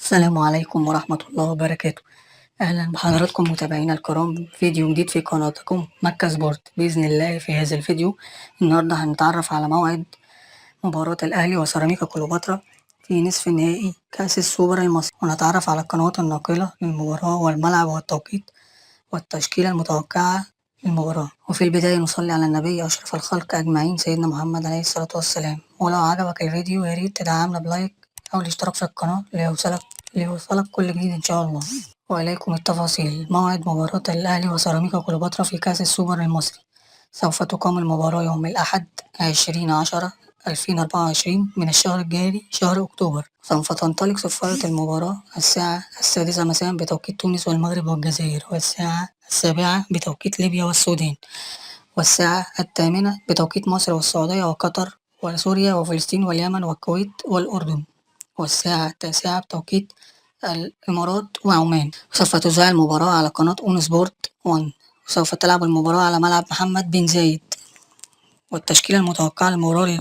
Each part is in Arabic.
السلام عليكم ورحمة الله وبركاته. أهلا بحضراتكم متابعينا الكرام، فيديو جديد في قناتكم مكة سبورت. بإذن الله في هذا الفيديو النهاردة هنتعرف على موعد مباراة الأهلي وسيراميكا كليوباترا في نصف نهائي كأس السوبر المصري، ونتعرف على القنوات الناقلة للمباراة والملعب والتوقيت والتشكيلة المتوقعة للمباراة. وفي البداية نصلي على النبي أشرف الخلق أجمعين سيدنا محمد عليه الصلاة والسلام. ولو عجبك الفيديو ياريت تدعمنا بلايك أو الاشتراك في القناة ليوصلك كل جديد إن شاء الله. وإليكم التفاصيل. موعد مباراة الأهلي وسيراميكا كليوباترا في كأس السوبر المصري. سوف تقام المباراة يوم الأحد 20/10/2024 من الشهر الجاري شهر أكتوبر. سوف تنطلق صفارة المباراة الساعة 6 مساء بتوقيت تونس والمغرب والجزائر، والساعة 7 بتوقيت ليبيا والسودان، والساعة 8 بتوقيت مصر والسعودية وقطر وسوريا وفلسطين واليمن والكويت والأردن، والساعة 9 بتوقيت الإمارات وعمان. سوف تذاع المباراة على قناة أون سبورت 1. وسوف تلعب المباراة على ملعب محمد بن زايد. والتشكيلة المتوقعة للمباراة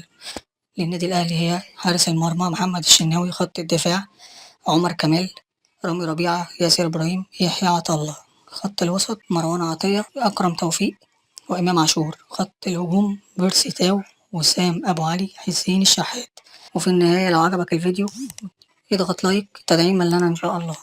للنادي الأهلي هي: حارس المرمى محمد الشناوي، خط الدفاع عمر كمال، رامي ربيعة، ياسر إبراهيم، يحيى عطا. خط الوسط مروان عطية، أكرم توفيق، وإمام عاشور. خط الهجوم بيرسي تاو، وسام أبو علي، حسين الشحات. وفي النهاية لو عجبك الفيديو اضغط لايك تدعيما لنا إن شاء الله.